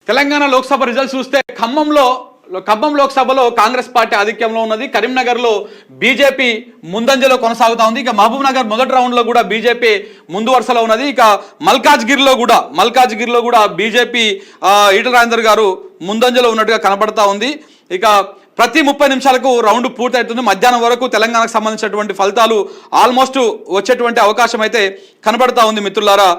Telangana Lok Sabha results చూస్తే ఖమ్మం లోక్సభలో Congress party ఆధిక్యంలో ఉన్నది. కరీంనగర్లో బీజేపీ ముందంజలో కొనసాగుతా ఉంది. ఇక మహబూబ్ నగర్ మొదటి రౌండ్లో కూడా బీజేపీ ముందు వరుసలో ఉన్నది. ఇక మల్కాజ్గిరిలో కూడా బీజేపీ ఈటల రాజేందర్ గారు ముందంజలో ఉన్నట్టుగా కనబడతా ఉంది. ఇక ప్రతి 30 నిమిషాలకు రౌండ్ పూర్తవుతుంది. మధ్యాహ్నం వరకు తెలంగాణకు సంబంధించినటువంటి ఫలితాలు ఆల్మోస్ట్ వచ్చేటువంటి అవకాశం అయితే కనబడతా ఉంది మిత్రులారా.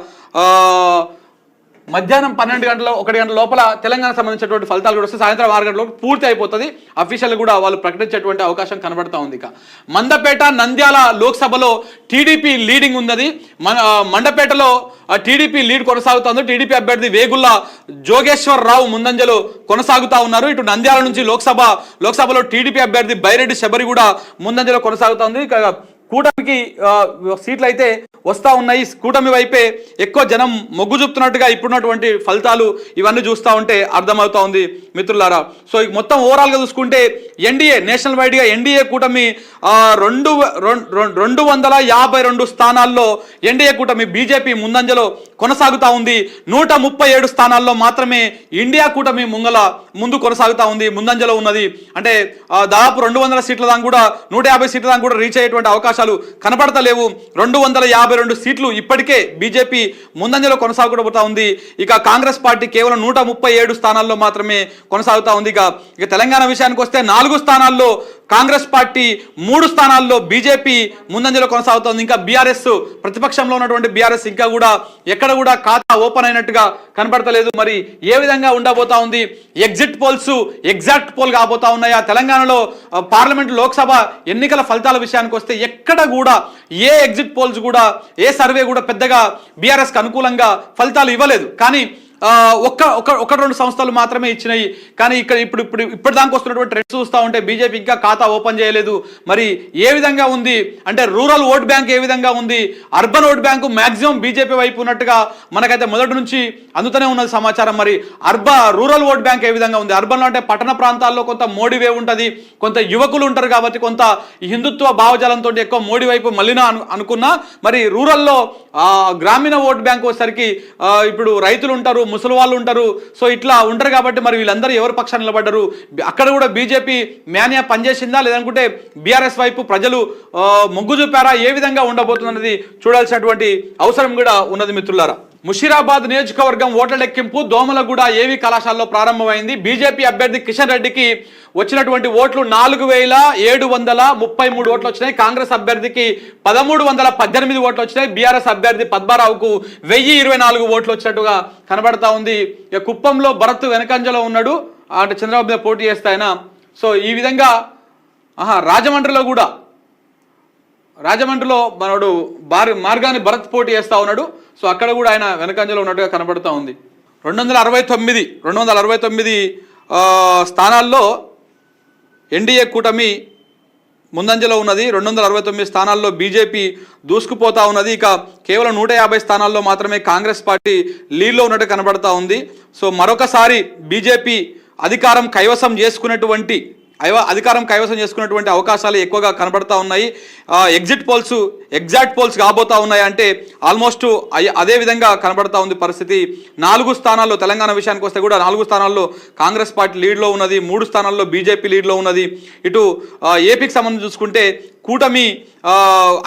మధ్యాహ్నం 12 గంటల 1 గంటల లోపల తెలంగాణకు సంబంధించినటువంటి ఫలితాలు కూడా వస్తే సాయంత్రం 6 గంటలకు పూర్తి అయిపోతుంది. అఫీషియల్ కూడా వాళ్ళు ప్రకటించేటువంటి అవకాశం కనబడతా ఉంది. ఇక మండపేట నంద్యాల లోక్సభలో టీడీపీ లీడింగ్ ఉన్నది. మండపేటలో టీడీపీ లీడ్ కొనసాగుతుంది. టీడీపీ అభ్యర్థి వేగుళ్ల జోగేశ్వర్ రావు ముందంజలో కొనసాగుతా ఉన్నారు. ఇటు నంద్యాల నుంచి లోక్సభలో టీడీపీ అభ్యర్థి బైరెడ్డి శబరి కూడా ముందంజలో కొనసాగుతుంది. ఇక కూటమికి సీట్లు అయితే వస్తూ ఉన్నాయి. కూటమి వైపే ఎక్కువ జనం మొగ్గు చూపుతున్నట్టుగా ఇప్పుడున్నటువంటి ఫలితాలు ఇవన్నీ చూస్తూ ఉంటే అర్థమవుతా ఉంది మిత్రులారా. సో మొత్తం ఓవరాల్గా చూసుకుంటే ఎన్డీఏ నేషనల్ వైడ్గా ఎన్డీఏ కూటమి 252 స్థానాల్లో ఎన్డీఏ కూటమి బీజేపీ ముందంజలో కొనసాగుతూ ఉంది. 137 స్థానాల్లో మాత్రమే ఇండియా కూటమి ముందు కొనసాగుతూ ఉంది, ముందంజలో ఉన్నది. అంటే దాదాపు 200 సీట్ల దాకా కూడా 150 సీట్ల దాకా కూడా రీచ్ అయ్యేటువంటి అవకాశాలు కనబడతలేవు. 252 సీట్లు ఇప్పటికే బీజేపీ ముందంజలో కొనసాగబోతా ఉంది. ఇక కాంగ్రెస్ పార్టీ కేవలం 137 స్థానాల్లో మాత్రమే కొనసాగుతా ఉంది. ఇక తెలంగాణ విషయానికి వస్తే 4 స్థానాల్లో కాంగ్రెస్ పార్టీ, 3 స్థానాల్లో బీజేపీ ముందంజలో కొనసాగుతోంది. ఇంకా బీఆర్ఎస్ ప్రతిపక్షంలో ఉన్నటువంటి బీఆర్ఎస్ ఇంకా కూడా ఎక్కడ కూడా ఖాతా ఓపెన్ అయినట్టుగా కనబడతలేదు. మరి ఏ విధంగా ఉండబోతా ఉంది? ఎగ్జిట్ పోల్స్ ఎగ్జాక్ట్ పోల్ కాబోతా ఉన్నాయా? తెలంగాణలో పార్లమెంట్ లోక్సభ ఎన్నికల ఫలితాల విషయానికి వస్తే ఎక్కడ కూడా ఏ ఎగ్జిట్ పోల్స్ కూడా ఏ సర్వే కూడా పెద్దగా బీఆర్ఎస్కి అనుకూలంగా ఫలితాలు ఇవ్వలేదు. కానీ ఒక 2 సంస్థలు మాత్రమే ఇచ్చినాయి. కానీ ఇప్పుడు దానికి వస్తున్నటువంటి ట్రెండ్స్ చూస్తూ ఉంటే బీజేపీ ఇంకా ఖాతా ఓపెన్ చేయలేదు. మరి ఏ విధంగా ఉంది అంటే రూరల్ ఓట్ బ్యాంక్ ఏ విధంగా ఉంది, urban vote bank maximum BJP వైపు ఉన్నట్టుగా మనకైతే మొదటి నుంచి అందుతూనే ఉన్నది సమాచారం. మరి రూరల్ ఓట్ బ్యాంక్ ఏ విధంగా ఉంది? అర్బన్లో అంటే పట్టణ ప్రాంతాల్లో కొంత మోడీ వేవ్ ఉంటుంది, కొంత యువకులు ఉంటారు కాబట్టి కొంత హిందుత్వ భావజాలంతో ఎక్కువ మోడీ వైపు మళ్ళీనా అనుకున్నా. మరి రూరల్లో గ్రామీణ ఓట్ బ్యాంక్ వచ్చేసరికి ఇప్పుడు రైతులు ఉంటారు, ముసలి వాళ్ళు ఉంటారు. సో ఇట్లా ఉంటారు కాబట్టి మరి వీళ్ళందరూ ఎవరి పక్షాన్ని నిలబడ్డారు? అక్కడ కూడా బీజేపీ మేనియా పనిచేసిందా లేదనుకుంటే బీఆర్ఎస్ వైపు ప్రజలు మొగ్గు చూపారా? ఏ విధంగా ఉండబోతున్నది చూడాల్సినటువంటి అవసరం కూడా ఉన్నది మిత్రులారా. ముషీరాబాద్ నియోజకవర్గం ఓట్ల లెక్కింపు దోమలగూడ ఏవీ కళాశాలలో ప్రారంభమైంది. బీజేపీ అభ్యర్థి కిషన్ రెడ్డికి వచ్చినటువంటి ఓట్లు 4733 ఓట్లు వచ్చినాయి. కాంగ్రెస్ అభ్యర్థికి 1318 ఓట్లు వచ్చినాయి. బీఆర్ఎస్ అభ్యర్థి పద్మారావుకు 1024 ఓట్లు వచ్చినట్టుగా కనబడతా ఉంది. ఇక కుప్పంలో భరత్ వెనకంజలో ఉన్నాడు, అంటే చంద్రబాబు మీద పోటీ చేస్తే ఆయన. సో ఈ విధంగా రాజమండ్రిలో మనోడు మార్గాన్ని భరత్ పోటీ చేస్తూ ఉన్నాడు. సో అక్కడ కూడా ఆయన వెనకంజలో ఉన్నట్టుగా కనబడుతూ ఉంది. 269 స్థానాల్లో ఎన్డీఏ కూటమి ముందంజలో ఉన్నది. 269 స్థానాల్లో బీజేపీ దూసుకుపోతా ఉన్నది. ఇక కేవలం 150 స్థానాల్లో మాత్రమే కాంగ్రెస్ పార్టీ లీడ్లో ఉన్నట్టు కనబడతా ఉంది. సో మరొకసారి బీజేపీ అధికారం కైవసం చేసుకునేటువంటి అవకాశాలు ఎక్కువగా కనబడతా ఉన్నాయి. ఎగ్జిట్ పోల్స్ ఎగ్జాక్ట్ పోల్స్ కాబోతా ఉన్నాయి అంటే ఆల్మోస్ట్ అదే విధంగా కనబడతా ఉంది పరిస్థితి. 4 స్థానాల్లో తెలంగాణ విషయానికి వస్తే కూడా 4 స్థానాల్లో కాంగ్రెస్ పార్టీ లీడ్లో ఉన్నది, 3 స్థానాల్లో బీజేపీ లీడ్లో ఉన్నది. ఇటు ఏపీకి సంబంధించి చూసుకుంటే కూటమి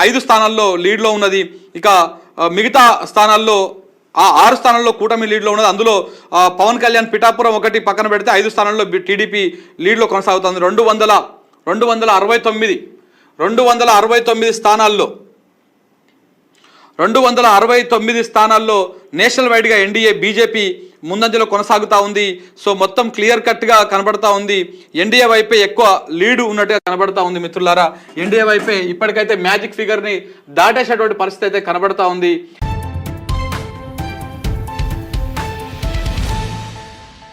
5 స్థానాల్లో లీడ్లో ఉన్నది. ఇక మిగతా స్థానాల్లో 6 స్థానాల్లో కూటమి లీడ్లో ఉన్నది. అందులో పవన్ కళ్యాణ్ పిఠాపురం ఒకటి పక్కన పెడితే 5 స్థానాల్లో టీడీపీ లీడ్లో కొనసాగుతుంది. 269 స్థానాల్లో నేషనల్ వైడ్గా ఎన్డీఏ బీజేపీ ముందంజలో కొనసాగుతూ ఉంది. సో మొత్తం క్లియర్ కట్గా కనబడతా ఉంది. ఎన్డీఏ వైపే ఎక్కువ లీడు ఉన్నట్టుగా కనబడతా ఉంది మిత్రులారా. ఎన్డీఏ వైపే ఇప్పటికైతే మ్యాజిక్ ఫిగర్ని దాటేసేటువంటి పరిస్థితి అయితే కనబడతా ఉంది.